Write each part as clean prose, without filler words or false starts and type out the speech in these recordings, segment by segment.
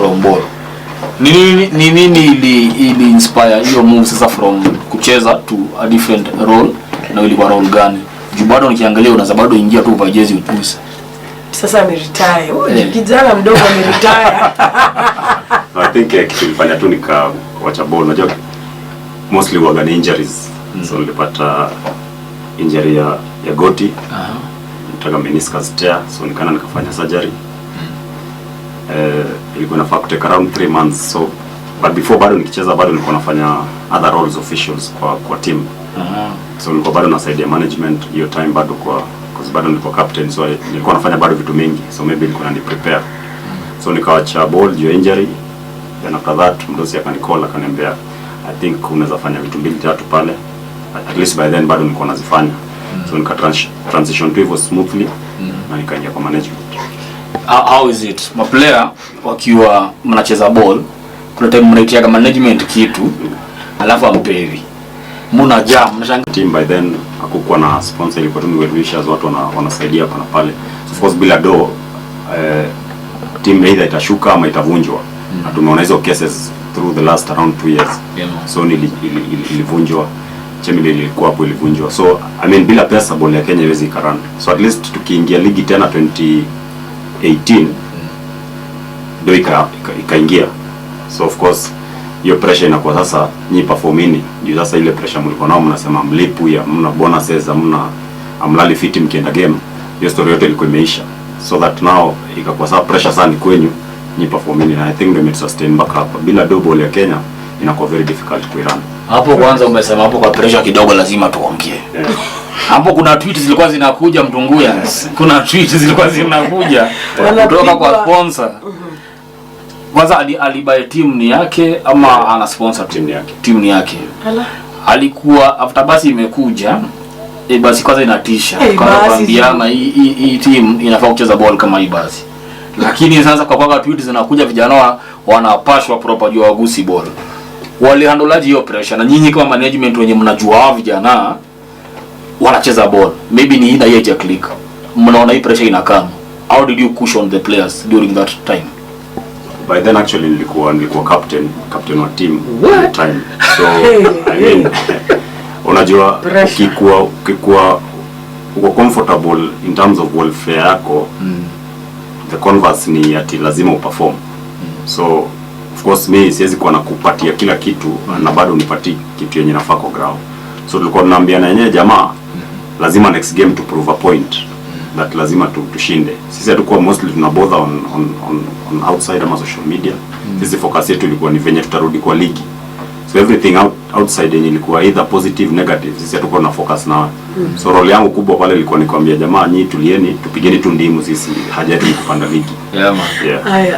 from ball. Nini ili inspire hiyo move sasa from kucheza to a different role, na ilikuwa role gani? Juu bado nikiangalia unaweza bado ingia tu kwa jezi utuse. Sasa ameretire. Ni kijana mdogo ameretire. I think kitu ilifanya tu nikawacha ball. Unajua mostly huwa ni injuries. So nilipata injury ya goti. Nitaka meniscus tear, so nikafanya surgery. Ilikuwa nafaa kutake around 3 months. So but before bado nikicheza bado nilikuwa nafanya other roles officials kwa team. So nilikuwa bado nasaidia management hiyo time bado kwa bado nilikuwa captain, so nilikuwa nafanya bado vitu mingi, so maybe nilikuwa nani prepare. So nikawacha ball due injury. Then after that mdosi akanicall akaniambia I think unaweza fanya vitu 2-3 pale. At least by then bado nilikuwa nazifanya. So nika transition to hivyo smoothly na nikaingia kwa management. How is it? Maplayer wakiwa mnacheza ball, kuna time mnaitiaga management kitu alafu ampevi. Muna jam, mnashanga team by then hakukuwa na sponsor, ilikuwa tu ni well wishers, watu wanasaidia hapa na pale. Of course bila do team either itashuka ama itavunjwa. Na tumeona hizo cases through the last around 2 years. So ilivunjwa, chemile ilikuwa hapo ilivunjwa. So I mean bila pesa ball ya Kenya haiwezi karun. So at least tukiingia ligi tena 2018 ndio ikaingia. So of course hiyo pressure inakuwa sasa nyi performini. Ndio sasa ile pressure mlikuwa nao mnasema mlipu ya mna bonuses amlali fit mkienda game. Hiyo story yote ilikuwa imeisha. So that now ikakuwa sasa pressure sana kwenyu nyi performini, na I think they sustain back up. Bila double ya Kenya inakuwa very difficult kuirun. Hapo kwanza umesema hapo kwa pressure kidogo lazima tuongee. Hapo kuna tweets zilikuwa zinakuja Mtunguya. Kuna tweets zilikuwa zinakuja kutoka kwa sponsor. Kwanza alibuy team ni yake ama ana sponsor team yake? Team ni yake. Alikuwa after basi imekuja basi kwanza inatisha. Kwa kuambiana hii team inafaa kucheza ball kama hii basi. Lakini sasa kwa tweets zinakuja vijana wanapashwa proper juu wagusi ball. Wale handleaji hiyo pressure, na nyinyi kama management wenye mnajua vijana wanacheza ball, maybe ni ina yeja click, mnaona hii pressure inakaa. How did you cushion the players during that time? By then actually nilikuwa captain wa team at the time. So I mean unajua ukikuwa uko comfortable in terms of welfare yako, the converse ni ati lazima uperform. So of course mimi siwezi kuwa nakupatia kila kitu na bado unipatie kitu yenye nafaa kwa ground. So tulikuwa tunaambiana yenyewe jamaa lazima next game to prove a point that lazima tushinde. Sisi hatukuwa mostly tunabother on outside ama social media. Sisi focus yetu ilikuwa ni venye tutarudi kwa ligi. So everything outside yenye ilikuwa either positive negative, sisi hatukuwa na focus na. So role yangu kubwa pale ilikuwa ni kuambia jamaa nyinyi tulieni tupigeni tu ndimu, sisi hajati kupanda ligi. Yeah man.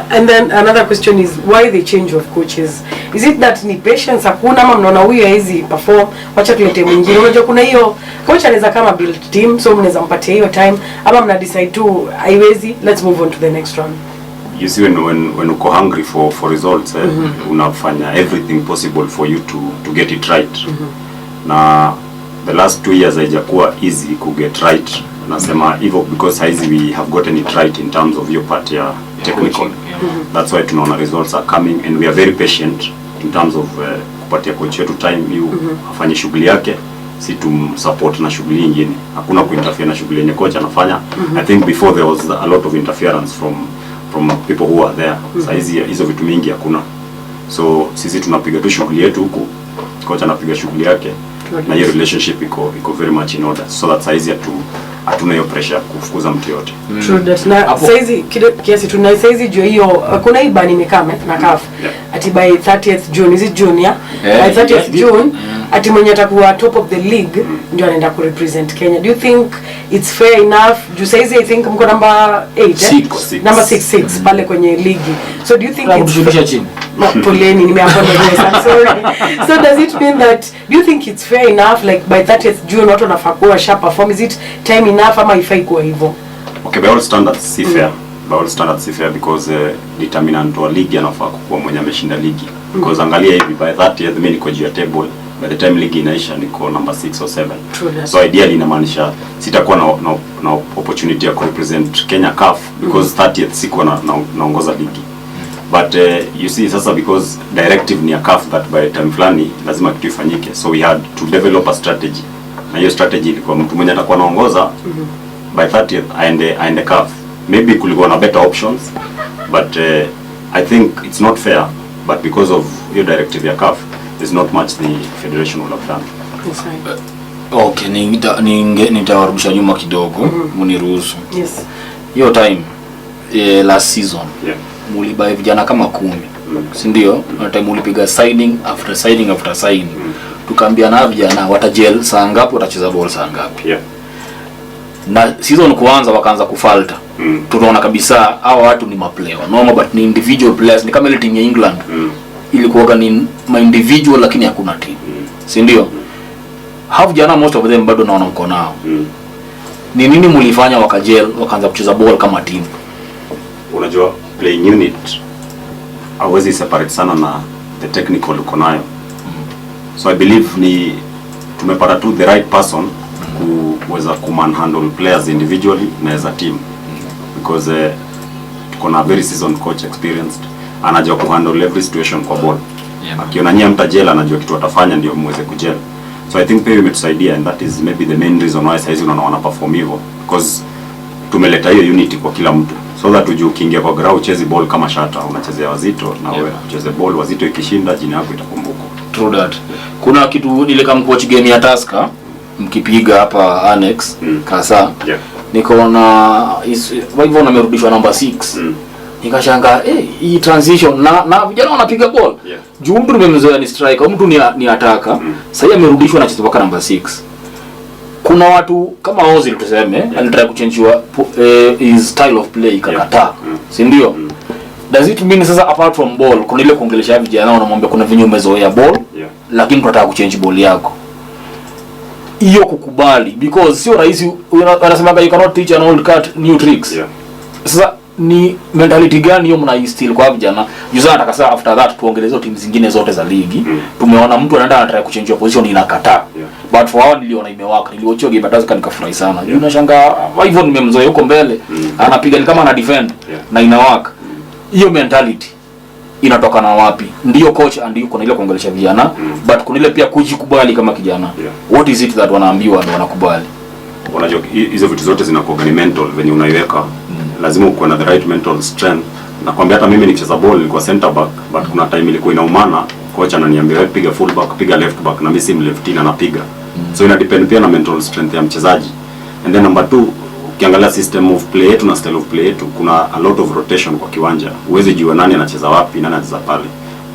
And then another question is why the change of coaches? Is it that ni patience hakuna ama mnaona huyu haizi perform, wacha tulete mwingine? Unajua kuna hiyo coach anaweza kama build team, so mnaweza mpatia hiyo time ama mna decide tu haiwezi, let's move on to the next one. You see when uko hungry for results, unafanya everything possible for you to get it right. Na the last 2 years haijakuwa easy to get right. Nasema hivyo because we have gotten it right in terms of your part ya technical. That's why tunaona results are coming and we are very patient in terms of kupatia coach yetu time you afanye shughuli yake, si support na shughuli nyingine. Hakuna kuinterfere na shughuli yenye coach anafanya. I think before there was a lot of interference from people who are there. Sasa hizo vitu mingi hakuna. So sisi tunapiga tu shughuli yetu huku, coach anapiga shughuli yake, na hiyo relationship iko very much in order. So that's easier to hatuna hiyo pressure kufukuza mtu yote. True that. Na saizi kiasi tuna saizi juu hiyo kuna hii bani imekame na CAF ati by 30th June, is it June ya? By 30th June ati mwenye atakuwa top of the league ndio anaenda ku represent Kenya. Do you think it's fair enough? Juu saizi I think mko number 8 number 6 pale kwenye ligi. So do you think it's chini? Poleni nimeapologize, I'm sorry. So does it mean that, do you think it's fair enough like by 30th June watu wanafaa kuwa sharp perform? Is it time enough ama ifai kuwa hivyo? Okay, by all standards si fair. By all standards si fair because determinant wa ligi anafaa kuwa mwenye ameshinda ligi. Because angalia hivi by 30th mimi niko juu ya table, by the time ligi inaisha niko number 6 or 7. So ideally inamaanisha sitakuwa na opportunity ya represent Kenya CAF because 30th sikuwa naongoza ligi. But you see sasa, because directive ni a CAF that by time fulani lazima kitu ifanyike, so we had to develop a strategy, na hiyo strategy ilikuwa mtu mwenye atakuwa anaongoza by 30th aende CAF. Maybe kulikuwa na better options, but I think it's not fair, but because of your directive ya CAF, there's not much the federation will have done. Yes, right. Okay, nitawarudisha nyuma kidogo, mniruhusu. Yes. Hiyo time last season, Yeah. mulibai vijana kama 10. Si ndio? Na time mulipiga signing after signing after signing. Tukaambia na vijana watajel saa ngapi, watacheza ball saa ngapi. Yeah. Na season kuanza wakaanza kufalta. Tunaona kabisa hawa watu ni maplayer normal, but ni individual players, ni kama ile team ya England. Ilikuwa ni ma individual lakini hakuna team. Si ndio? Hao vijana most of them bado naona mko nao. Ni nini mulifanya wakajel wakaanza kucheza ball kama team? Unajua playing unit hauwezi separate sana na the technical uko nayo. So I believe ni tumepata tu the right person kuweza kumanhandle players individually na as a team, because tuko na very seasoned coach, experienced, anajua kuhandle every situation kwa ball. Akiona nyinyi mtajela anajua kitu atafanya ndio muweze kujela. So I think pia imetusaidia, and that is maybe the main reason why saizi unaona perform hivyo, because tumeleta hiyo unity kwa kila mtu, so that ujue ukiingia kwa ground uchezi ball kama shata, unachezea wazito na wewe ucheze ball wazito, ikishinda jina yako itakumbukwa. True that. Kuna kitu ile kama coach game ya Tusker mkipiga hapa Annex Kasa. Yeah. Nikaona hivyo namerudishwa number 6. Nikashangaa hii transition na vijana wanapiga ball. Yeah. Juu mtu nimemzoea ni striker, mtu ni ataka. Sasa amerudishwa na mpaka number 6. Kuna watu kama Ozil tuseme, alitaka kuchangewa his style of play ikakataa. Si ndio? Does it mean sasa apart from ball kuna ile kuongelesha vijana unamwambia kuna venye umezoea ball, lakini tunataka kuchange ball yako. Hiyo kukubali, because sio rahisi. Wanasema you cannot teach an old cat new tricks. Sasa ni mentality gani hiyo mnaistill kwa vijana? Juzi nataka sasa after that tuongeleze timu zingine zote za ligi. Tumeona mtu anaenda anataka kuchange position inakataa. But for hao niliona imewaka. Niliochia game Tusker nikafurahi sana. Unashangaa hivyo nimemzoea huko mbele. Anapiga ni kama ana defend na inawaka. Hiyo mentality inatoka na wapi? Ndio coach ndio kuna ile kuongelesha vijana, but kuna ile pia kujikubali kama kijana. What is it that wanaambiwa ndio wanakubali? Unajua hizo vitu zote zinakuwa ni mental venye unaiweka. Lazima uwe na the right mental strength. Nakwambia hata mimi nikicheza ball nilikuwa center back, but kuna time ilikuwa inaumana, coach ananiambia wewe piga full back, piga left back, na mimi si left na napiga. So ina depend pia na mental strength ya mchezaji. And then number 2, ukiangalia system of play yetu na style of play yetu, kuna a lot of rotation kwa kiwanja. Uweze jua nani anacheza wapi, nani anacheza pale.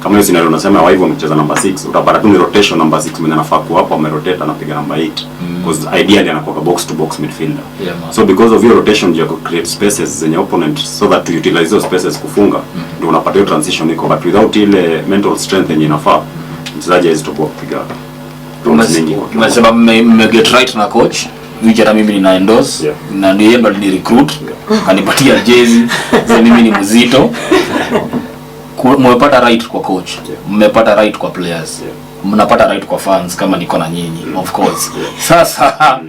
Kama hiyo scenario unasema wao mcheza number 6, utapata tu ni rotation number 6 mwenye anafaa kuwa hapo amerotate anapiga number 8, because ideally anakuwa box to box midfielder. So because of your rotation you create spaces zenye opponent, so that to utilize those spaces kufunga, ndio unapata hiyo transition iko, but without ile mental strength yenye inafaa mchezaji hawezi toboa kupiga. Tunasema mme get right na coach. Vijana mimi nina endorse na ndiye ndo ni recruit, kanipatia jezi za mimi ni mzito. Mmepata right kwa coach, mmepata right kwa players, mnapata right kwa fans kama niko na nyinyi of course. Sasa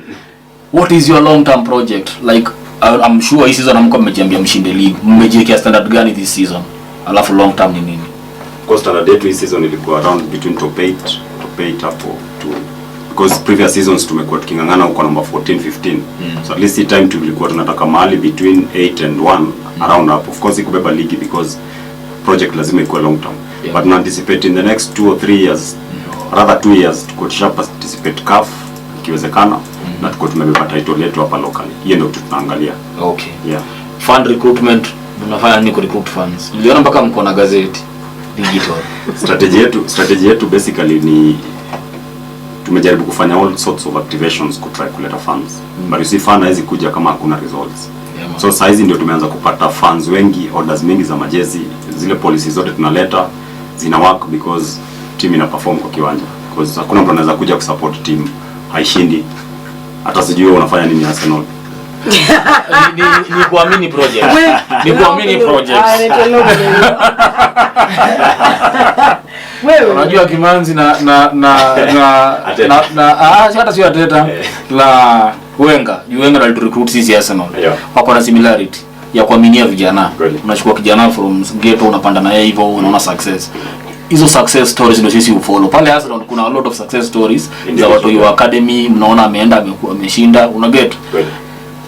what is your long term project? Like I'm sure hii season mko mmejiambia mshinde league, mmejiwekea standard gani this season? Alafu long term ni nini? Kwa standard yetu hii season ilikuwa around between top 8 hapo to, because previous seasons tumekuwa tukingangana huko number 14 15. So at least the time tulikuwa tunataka mahali between 8 and 1 around up. Of course ikubeba league because project lazima ikuwe long term. But we anticipate in the next 2 or 3 years, rather 2 years, tuko participate CAF ikiwezekana, na tuko tumebeba title yetu hapa locally. Hiyo ndio tunaangalia. Okay. Fund recruitment, mnafanya nini ku recruit funds? Niliona mpaka mko na gazeti digital. Strategy yetu basically ni tumejaribu kufanya all sorts of activations ku try kuleta funds. But you see fund hizi kuja kama hakuna results. So saizi ndio tumeanza kupata fans wengi, orders mingi za majezi, zile policies zote tunaleta zina work because team ina perform kwa kiwanja. Because hakuna mtu anaweza kuja kusupport team haishindi. Hata sijui unafanya nini Arsenal. Ni kuamini project. Ni kuamini project. Wewe unajua Kimanzi na hata sio Ateta la Wenger. Wenger alirecruit sisi Arsenal. Wako na similarity. ya kuaminia vijana. Kweli. Unachukua kijana from ghetto unapanda na yeye hivyo unaona success. Hizo success stories ndio sisi ufollow. Pale Arsenal kuna a lot of success stories za watu wa academy, mnaona ameenda ameshinda, una get.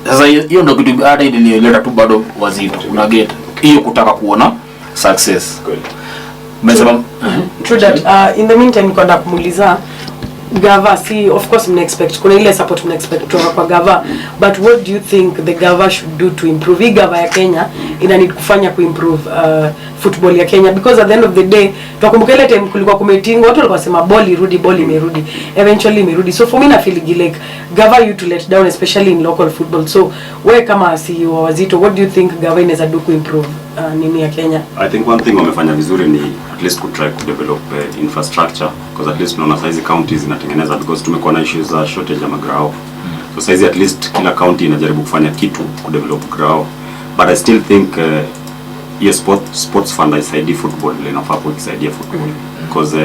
Sasa hiyo ndio kitu hata ilileta tu bado wazito, una get. Hiyo kutaka kuona success. Umesema true that in the meantime kwenda kumuuliza Gava, see, of course mna expect kuna ile support mna expect kutoka kwa Gava, but what do you think the Gava should do to improve Gava ya Kenya ina need kufanya improve football ya Kenya, because at the end of the day tukumbuka ile time kulikuwa kumetinga watu walikuwa sema ball imerudi, eventually imerudi. So for me na feel like Gava you to let down, especially in local football. So wewe kama CEO Wazito, what do you think Gava inaweza do to improve nini ya Kenya? I think one thing wamefanya vizuri ni at least to try to develop infrastructure, because at least tunaona size counties inatengeneza, because tumekuwa na issues za shortage ya magrao. So size at least kila county inajaribu kufanya kitu ku develop grao, but I still think sports fund isaidie football ile inafaa kuisaidia football, because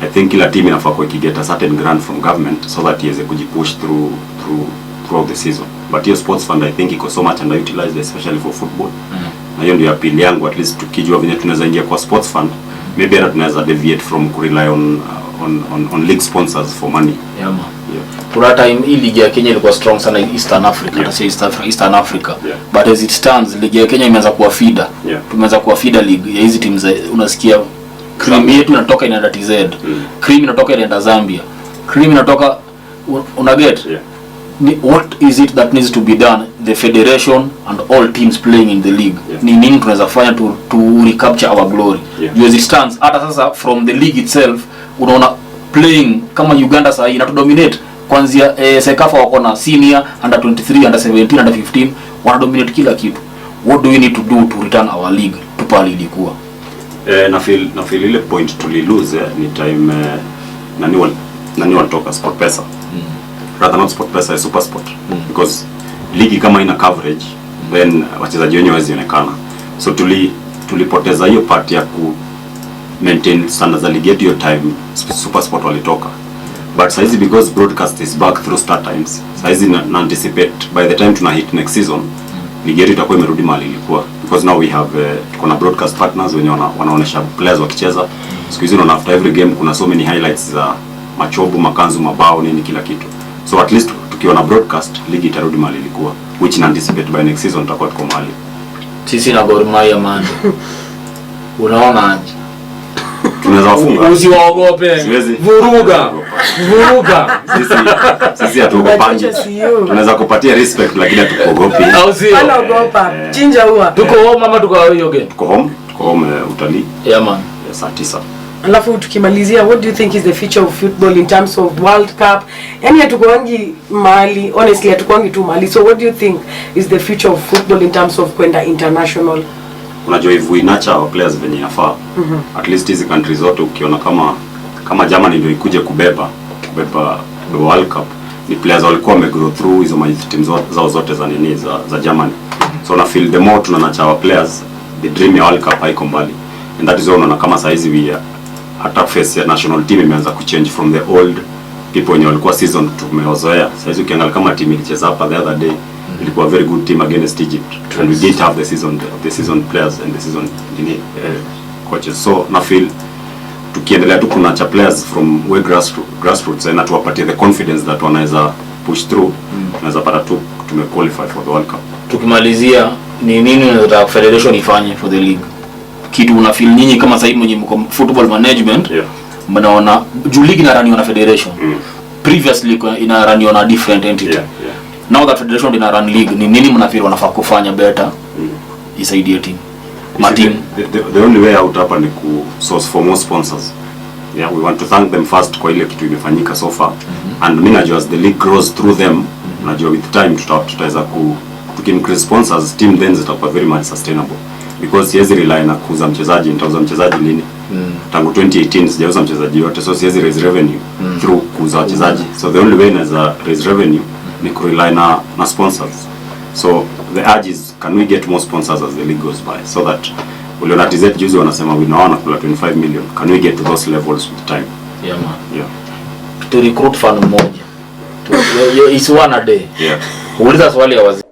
I think kila team inafaa kuiget a certain grant from government so that iweze kujipush throughout the season. But your sports fund I think iko so much underutilized, especially for football. Na hiyo ndio appeal yangu, at least tukijua venye tunaweza ingia kwa sports fund, maybe hata tunaweza deviate from rely on league sponsors for money. Yeah, man. Kuna time hii ligi ya Kenya ilikuwa strong sana Eastern Africa, Eastern Africa. But as it stands, ligi ya Kenya imeanza kuwa feeder. Tumeanza kuwa feeder league ya hizi teams, unasikia Cream yetu inatoka inaenda TZ. Cream inatoka inaenda Zambia. Cream inatoka una get. What is it that needs to be done, the federation and all teams playing in the league? Ni nini tunaweza fanya to recapture our glory? As it stands, hata sasa from the league itself unaona playing kama Uganda sasa ina dominate kuanzia Sekafa wako na senior, under 23, under 17, under 15 wana dominate kila kitu. What do we need to do to return our league to pale ilikuwa? Na feel ile point tuli lose ni time nani walitoka SportPesa. Rather not SportPesa, SuperSport. Because ligi kama ina coverage, then wachezaji wenyewe wazionekana. So tulipoteza hiyo part ya ku maintain standards za ligi yetu hiyo time SuperSport walitoka. But saizi because broadcast is back through Star Times, saizi na anticipate by the time tuna hit next season ligi yetu itakuwa imerudi mahali ilikuwa, because now we have kuna broadcast partners wenye wanaonesha players wakicheza. Siku hizi unaona after every game kuna so many highlights za machobu, makanzu, mabao, nini kila kitu. So at least tukiona broadcast ligi itarudi mahali ilikuwa, which na anticipate by next season tutakuwa tuko mahali. Sisi na Gor Mahia man. Unaona aje? Tunaweza wafunga. Usiwaogope. Vuruga. Sisi hatuogopangi. Tunaweza kupatia respect lakini hatuogopi. Anaogopa. Chinja huwa. Tuko home ama tuko hiyo game? Tuko home utalii. Yeah man. Saa 9. Alafu tukimalizia, what do you think is the future of football in terms of World Cup? Yani hatukuangi mahali, honestly hatukuangi tu mahali. So what do you think is the future of football in terms of kwenda international? Unajua if we nurture our players venye inafaa, at least hizi countries zote ukiona kama Germany ndio ikuje kubeba World Cup, ni players walikuwa wamegrow through hizo teams zao zote za nini za Germany. So na feel the more tuna nurture our players, the dream ya World Cup haiko mbali. And that is why unaona kama saizi we hata face ya national team imeanza kuchange from the old people wenye walikuwa season tumewazoea. Saizi ukiangalia kama team ilicheza hapa the other day, ilikuwa very good team against Egypt, and we didn't have the season players and the season coaches. So na feel tukiendelea tu kuna cha players from way grassroots na tuwapatie the confidence that wanaweza push through, tunaweza pata tu tumequalify for the World Cup. Tukimalizia, ni nini unataka federation ifanye for the league? Kitu una feel nyinyi kama sasa hivi mwenye football management, mnaona juu league inaraniwa na federation. Previously inaraniwa na different entity. Now that federation ina run league, ni nini mnafikiri wanafaa kufanya better isaidie team? The only way out hapa ni ku source for more sponsors. We want to thank them first kwa ile kitu imefanyika so far. And mimi najua as the league grows through them, najua with time tutaweza increase sponsors, team then zitakuwa very much sustainable. Because siwezi rely na kuuza mchezaji, nitauza mchezaji lini? Tangu 2018 sijauza mchezaji yote, so siwezi raise revenue through kuuza wachezaji. So the only way na raise revenue ni kurely na sponsors. So the urge is, can we get more sponsors as the league goes by, so that uliona TZ juzi wanasema we know kula 25 million, can we get to those levels with time? Yeah man. To recruit fan mmoja. It's one a day. Yeah. Uliza swali ya wazi.